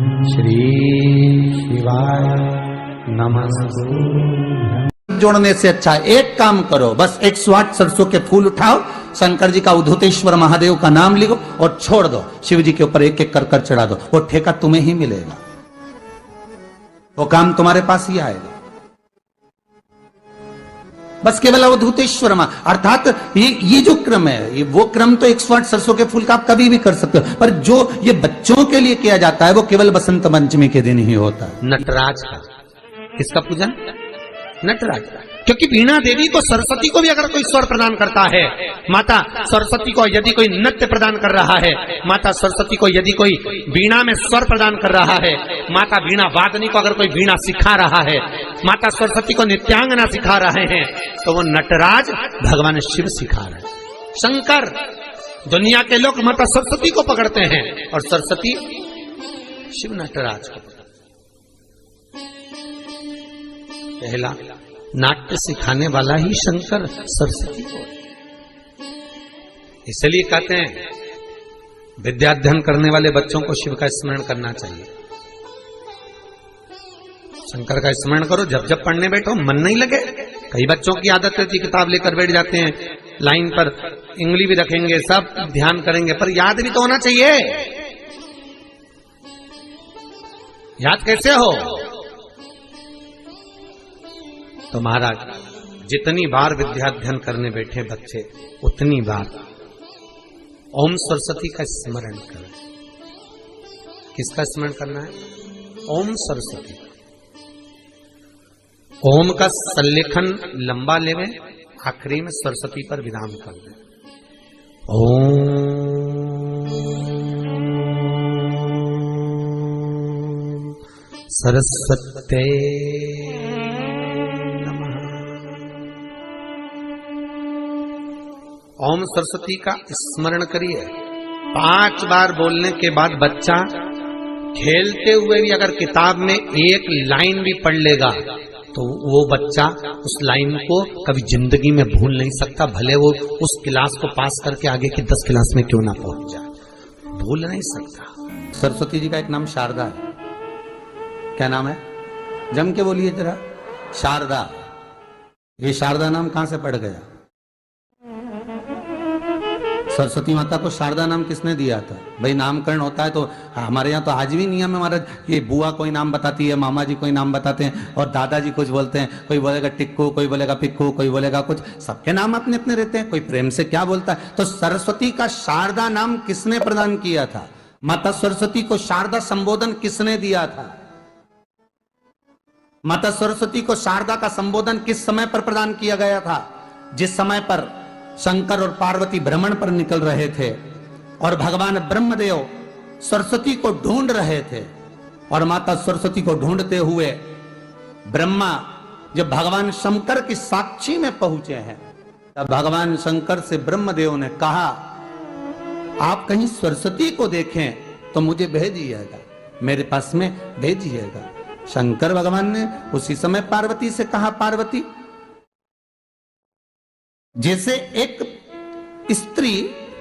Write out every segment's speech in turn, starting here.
श्री शिवाय नमः। जोड़ने से अच्छा एक काम करो, बस 108 सरसों के फूल उठाओ, शंकर जी का उद्धतेश्वर महादेव का नाम लिखो और छोड़ दो, शिव जी के ऊपर एक एक कर चढ़ा दो, वो ठेका तुम्हें ही मिलेगा, वो काम तुम्हारे पास ही आएगा। बस केवल अवधूतेश्वर अर्थात ये जो क्रम है, ये वो क्रम तो 108 सरसों के फूल का आप कभी भी कर सकते हो, पर जो ये बच्चों के लिए किया जाता है वो केवल बसंत पंचमी के दिन ही होता है। नटराज का, किसका पूजन? नटराज का। क्योंकि वीणा देवी को, सरस्वती को भी अगर कोई स्वर प्रदान करता है, माता सरस्वती को यदि कोई नृत्य प्रदान कर रहा है, माता सरस्वती को यदि कोई वीणा में स्वर प्रदान कर रहा है, माता वीणा वादनी को अगर कोई वीणा सिखा रहा है, माता सरस्वती को नित्यांगना सिखा रहे हैं, तो वो नटराज भगवान शिव सिखा रहे हैं। शंकर, दुनिया के लोग माता सरस्वती को पकड़ते हैं और सरस्वती शिव नटराज को पकड़ते। पहला नाट्य सिखाने वाला ही शंकर सरस्वती को, इसलिए कहते हैं विद्याध्ययन करने वाले बच्चों को शिव का स्मरण करना चाहिए। शंकर का स्मरण करो, जब जब पढ़ने बैठो मन नहीं लगे। कई बच्चों की आदत रहती है किताब लेकर बैठ जाते हैं, लाइन पर इंगली भी रखेंगे, सब ध्यान करेंगे, पर याद भी तो होना चाहिए। याद कैसे हो? तो महाराज जितनी बार विद्याध्ययन करने बैठे बच्चे, उतनी बार ओम सरस्वती का स्मरण करें। किसका स्मरण करना है? ओम सरस्वती। ओम का सल्लेखन लंबा लेवे, आखिरी में सरस्वती पर विराम कर दे। ओम सरस्वते ओम सरस्वती का स्मरण करिए। 5 बार बोलने के बाद बच्चा खेलते हुए भी अगर किताब में एक लाइन भी पढ़ लेगा तो वो बच्चा उस लाइन को कभी जिंदगी में भूल नहीं सकता, भले वो उस क्लास को पास करके आगे की 10 क्लास में क्यों ना पहुंच जाए, भूल नहीं सकता। सरस्वती जी का एक नाम शारदा है। क्या नाम है? जम के बोलिए जरा। शारदा। ये शारदा नाम कहां से पड़ गया? सरस्वती माता को शारदा नाम किसने दिया था? भाई नामकरण होता है तो हमारे यहाँ तो आज भी नियम है महाराज, ये बुआ कोई नाम बताती है, मामा जी कोई नाम बताते हैं और दादाजी कुछ बोलते हैं, कोई बोलेगा टिक्कू, कोई बोलेगा पिक्कू, कोई बोलेगा कुछ, सबके नाम अपने अपने रहते हैं, कोई प्रेम से क्या बोलता है। तो सरस्वती का शारदा नाम किसने प्रदान किया था? माता सरस्वती को शारदा संबोधन किसने दिया था? माता सरस्वती को शारदा का संबोधन किस समय पर प्रदान किया गया था? जिस समय पर शंकर और पार्वती भ्रमण पर निकल रहे थे और भगवान ब्रह्मदेव सरस्वती को ढूंढ रहे थे, और माता सरस्वती को ढूंढते हुए ब्रह्मा जब भगवान शंकर की साक्षी में पहुंचे हैं, तब भगवान शंकर से ब्रह्मदेव ने कहा, आप कहीं सरस्वती को देखें तो मुझे भेजिएगा, मेरे पास में भेजिएगा। शंकर भगवान ने उसी समय पार्वती से कहा, पार्वती, जैसे एक स्त्री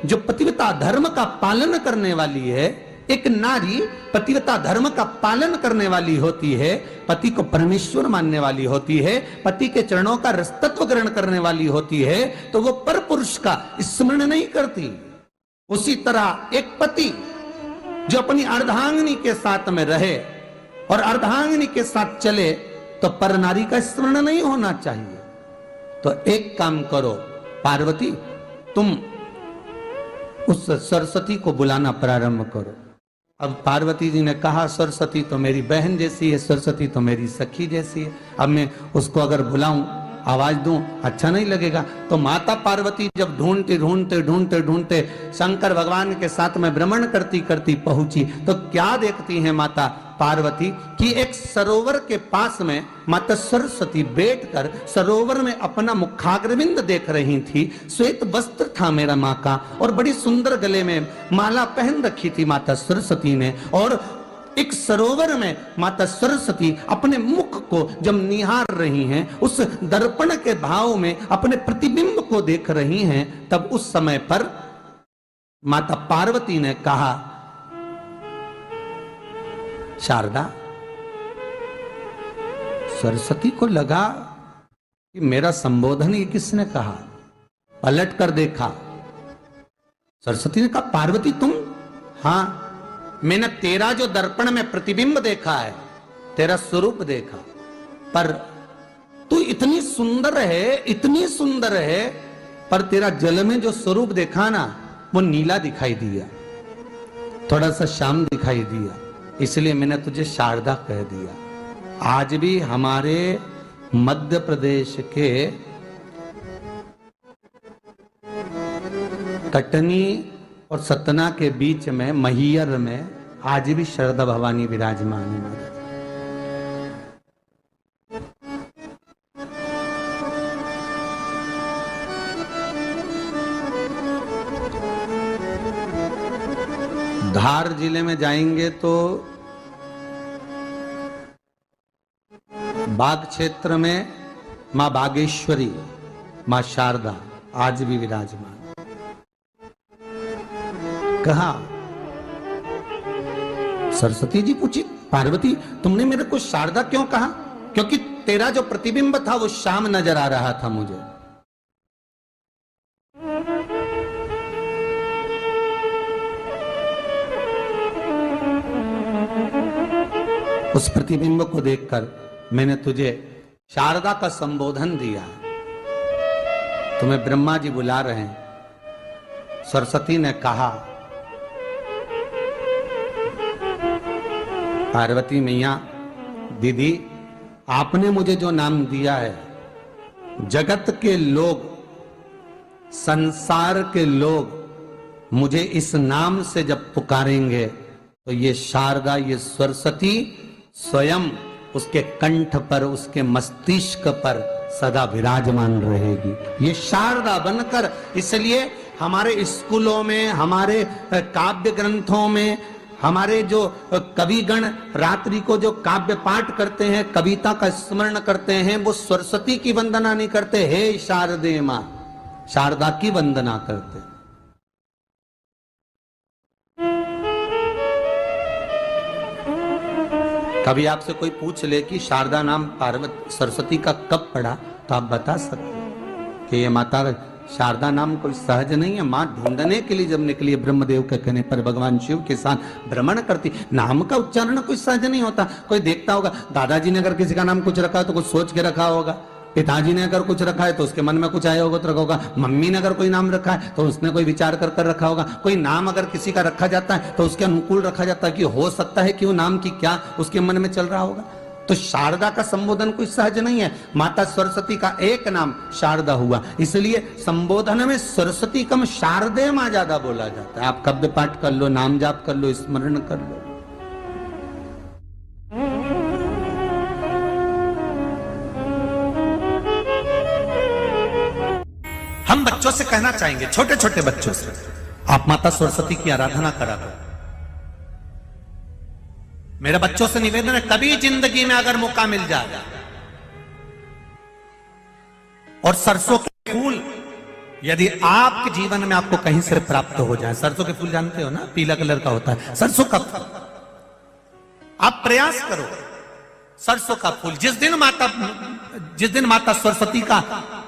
जो पतिव्रता धर्म का पालन करने वाली है, एक नारी पतिव्रता धर्म का पालन करने वाली होती है, पति को परमेश्वर मानने वाली होती है, पति के चरणों का रसतत्व ग्रहण करने वाली होती है, तो वो पर पुरुष का स्मरण नहीं करती। उसी तरह एक पति जो अपनी अर्धांगिनी के साथ में रहे और अर्धांगिनी के साथ चले तो पर नारी का स्मरण नहीं होना चाहिए। तो एक काम करो पार्वती, तुम उस सरस्वती को बुलाना प्रारंभ करो। अब पार्वती जी ने कहा, सरस्वती तो मेरी बहन जैसी है, सरस्वती तो मेरी सखी जैसी है, अब मैं उसको अगर बुलाऊं, आवाज दूं, अच्छा नहीं लगेगा। तो माता पार्वती जब ढूंढते ढूंढते ढूंढते ढूंढते शंकर भगवान के साथ में भ्रमण करती करती पहुंची, तो क्या देखती है माता पार्वती कि एक सरोवर के पास में माता सरस्वती बैठकर सरोवर में अपना मुखाग्रविंद देख रही थी। श्वेत वस्त्र था मेरा माँ का और बड़ी सुंदर गले में माला पहन रखी थी माता सरस्वती ने, और एक सरोवर में माता सरस्वती अपने मुख को जब निहार रही हैं, उस दर्पण के भाव में अपने प्रतिबिंब को देख रही हैं, तब उस समय पर माता पार्वती ने कहा, शारदा, सरस्वती को लगा कि मेरा संबोधन ये किसने कहा, पलट कर देखा। सरस्वती ने कहा, पार्वती तुम? हां, मैंने तेरा जो दर्पण में प्रतिबिंब देखा है, तेरा स्वरूप देखा, पर तू इतनी सुंदर है, इतनी सुंदर है, पर तेरा जल में जो स्वरूप देखा ना, वो नीला दिखाई दिया, थोड़ा सा श्याम दिखाई दिया, इसलिए मैंने तुझे शारदा कह दिया। आज भी हमारे मध्य प्रदेश के कटनी और सतना के बीच में महियर में आज भी शारदा भवानी विराजमान है महाराज। धार जिले में जाएंगे तो बाग क्षेत्र में मां बागेश्वरी, मां शारदा आज भी विराजमान। कहा, सरस्वती जी पूछी, पार्वती तुमने मेरे को शारदा क्यों कहा? क्योंकि तेरा जो प्रतिबिंब था वो श्याम नजर आ रहा था मुझे। उस प्रतिबिंब को देखकर मैंने तुझे शारदा का संबोधन दिया। तुम्हें ब्रह्मा जी बुला रहे हैं। सरस्वती ने कहा, पार्वती मैया, दीदी आपने मुझे जो नाम दिया है, जगत के लोग, संसार के लोग मुझे इस नाम से जब पुकारेंगे तो ये शारदा, ये सरस्वती स्वयं उसके कंठ पर, उसके मस्तिष्क पर सदा विराजमान रहेगी, ये शारदा बनकर। इसलिए हमारे स्कूलों में, हमारे काव्य ग्रंथों में, हमारे जो कविगण रात्रि को जो काव्य पाठ करते हैं, कविता का स्मरण करते हैं, वो सरस्वती की वंदना नहीं करते, हे शारदे मां, शारदा की वंदना करते। कभी आपसे कोई पूछ ले कि शारदा नाम पार्वती सरस्वती का कब पड़ा, तो आप बता सकते कि ये माता शारदा नाम कोई सहज नहीं है। मां ढूंढने के लिए जब निकली, ब्रह्मदेव के कहने पर भगवान शिव के साथ भ्रमण करती। नाम का उच्चारण कोई सहज नहीं होता। कोई देखता होगा, दादाजी ने अगर किसी का नाम कुछ रखा है तो कुछ सोच के रखा होगा, पिताजी ने अगर कुछ रखा है तो उसके मन में कुछ आया होगा तो रखा होगा, मम्मी ने अगर कोई नाम रखा है तो उसने कोई विचार कर कर रखा होगा। कोई नाम अगर किसी का रखा जाता है तो उसके अनुकूल रखा जाता है कि हो सकता है कि वो नाम की क्या उसके मन में चल रहा होगा। तो शारदा का संबोधन कोई सहज नहीं है। माता सरस्वती का एक नाम शारदा हुआ, इसलिए संबोधन में सरस्वती कम शारदे मां ज्यादा बोला जाता है। आप काव्य पाठ कर लो, नाम जाप कर लो, स्मरण कर लो। हम बच्चों से कहना चाहेंगे, छोटे छोटे बच्चों से, आप माता सरस्वती की आराधना करा करो। मेरे बच्चों से निवेदन है, कभी जिंदगी में अगर मौका मिल जाए और सरसों के फूल यदि आपके जीवन में आपको कहीं से प्राप्त हो जाए, सरसों के फूल जानते हो ना, पीला कलर का होता है सरसों का फूल, आप प्रयास करो सरसों का फूल। जिस दिन माता सरस्वती का,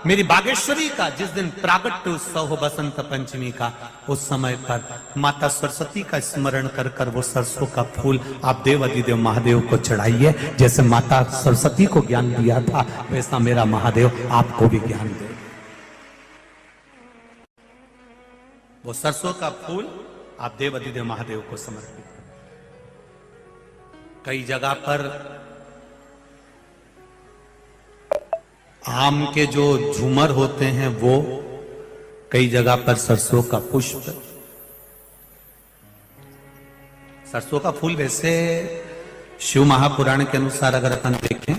मेरी बागेश्वरी का जिस दिन प्रागट्य उत्सव हो बसंत पंचमी का, उस समय पर माता सरस्वती का स्मरण कर कर वो सरसों का फूल आप देव अधिदेव महादेव को चढ़ाइए। जैसे माता सरस्वती को ज्ञान दिया था, वैसा मेरा महादेव आपको भी ज्ञान दे। वो सरसों का फूल आप देव अधिदेव महादेव को समर्पित करें। कई जगह पर आम के जो झूमर होते हैं वो, कई जगह पर सरसों का पुष्प, सरसों का फूल वैसे शिव महापुराण के अनुसार अगर अपन देखें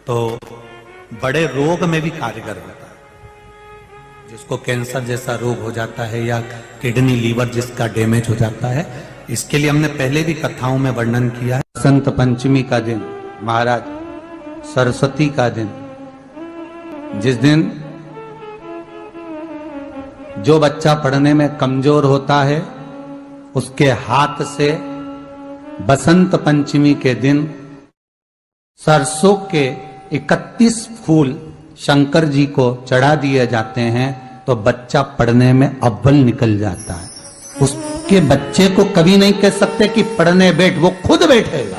तो बड़े रोग में भी कारगर होता है। जिसको कैंसर जैसा रोग हो जाता है या किडनी लीवर जिसका डैमेज हो जाता है, इसके लिए हमने पहले भी कथाओं में वर्णन किया है। बसंत पंचमी का दिन, महाराज सरस्वती का दिन, जिस दिन जो बच्चा पढ़ने में कमजोर होता है उसके हाथ से बसंत पंचमी के दिन सरसों के 31 फूल शंकर जी को चढ़ा दिए जाते हैं तो बच्चा पढ़ने में अव्वल निकल जाता है। उसके बच्चे को कभी नहीं कह सकते कि पढ़ने बैठ, वो खुद बैठेगा।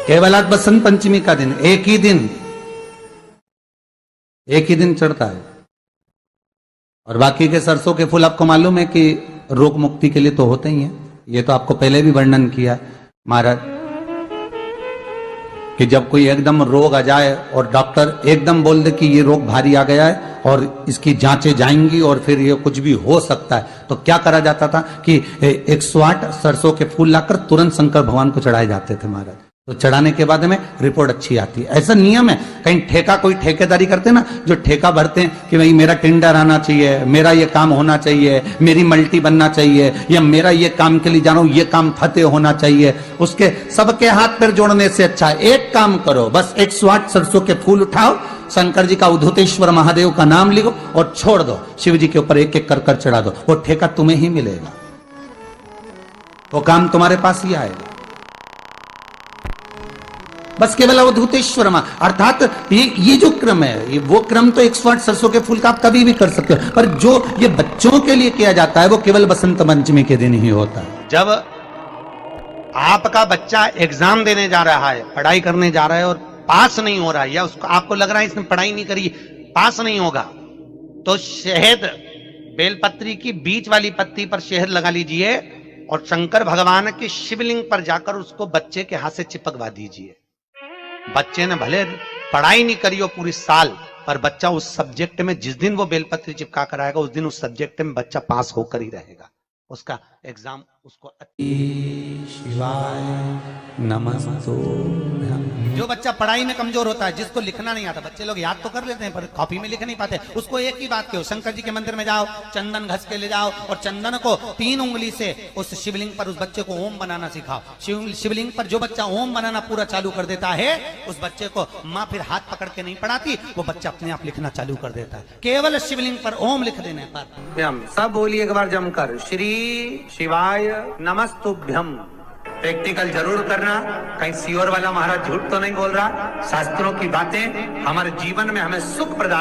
केवल आज बसंत पंचमी का दिन, एक ही दिन चढ़ता है। और बाकी के सरसों के फूल आपको मालूम है कि रोग मुक्ति के लिए तो होते ही हैं। ये तो आपको पहले भी वर्णन किया महाराज कि जब कोई एकदम रोग आ जाए और डॉक्टर एकदम बोल दे कि ये रोग भारी आ गया है और इसकी जांचें जाएंगी और फिर ये कुछ भी हो सकता है, तो क्या करा जाता था कि 108 सरसों के फूल लाकर तुरंत शंकर भगवान को चढ़ाए जाते थे महाराज। तो चढ़ाने के बाद में रिपोर्ट अच्छी आती है। ऐसा नियम है। कहीं ठेका, कोई ठेकेदारी करते ना, जो ठेका भरते हैं कि भाई मेरा टेंडर आना चाहिए, मेरा ये काम होना चाहिए, मेरी मल्टी बनना चाहिए, या मेरा ये काम के लिए जा रहा हूं, ये काम फतेह होना चाहिए, उसके सबके हाथ पैर जोड़ने से अच्छा एक काम करो, बस 108 सरसों के फूल उठाओ, शंकर जी का उद्धतेश्वर महादेव का नाम लिखो और छोड़ दो, शिव जी के ऊपर एक एक कर चढ़ा दो, वो ठेका तुम्हें ही मिलेगा, वो काम तुम्हारे पास ही आएगा। बस केवल अवधूतेश्वर अर्थात ये जो क्रम है, ये वो क्रम तो 108 सरसों के फूल का आप कभी भी कर सकते हो, पर जो ये बच्चों के लिए किया जाता है वो केवल बसंत पंचमी के दिन ही होता है। जब आपका बच्चा एग्जाम देने जा रहा है, पढ़ाई करने जा रहा है और पास नहीं हो रहा है, या उसको आपको लग रहा है इसने पढ़ाई नहीं करी, पास नहीं होगा, तो शहद, बेलपत्री की बीच वाली पत्ती पर शहद लगा लीजिए और शंकर भगवान के शिवलिंग पर जाकर उसको बच्चे के हाथ से चिपकवा दीजिए। बच्चे ने भले पढ़ाई नहीं करी हो पूरी साल, पर बच्चा उस सब्जेक्ट में जिस दिन वो बेलपत्री चिपका कर आएगा उस दिन उस सब्जेक्ट में बच्चा पास होकर ही रहेगा, उसका एग्जाम उसको। शिवाय नमस्तुभ्यं। जो बच्चा पढ़ाई में कमजोर होता है, जिसको लिखना नहीं आता, बच्चे लोग याद तो कर लेते हैं पर कॉपी में लिख नहीं पाते, उसको एक ही बात कहो, शंकर जी के मंदिर में जाओ, चंदन घस के ले जाओ और चंदन को 3 उंगली से उस शिवलिंग पर उस बच्चे को ओम बनाना सिखाओ। शिवलिंग पर जो बच्चा ओम बनाना पूरा चालू कर देता है, उस बच्चे को माँ फिर हाथ पकड़ के नहीं पढ़ाती, वो बच्चा अपने आप लिखना चालू कर देता है, केवल शिवलिंग पर ओम लिख देने पर। सब बोलिए एक बार जमकर, श्री शिवाय नमस्तुभ्यं। प्रैक्टिकल जरूर करना, कहीं सियोर वाला महाराज झूठ तो नहीं बोल रहा, शास्त्रों की बातें हमारे जीवन में हमें सुख प्रदान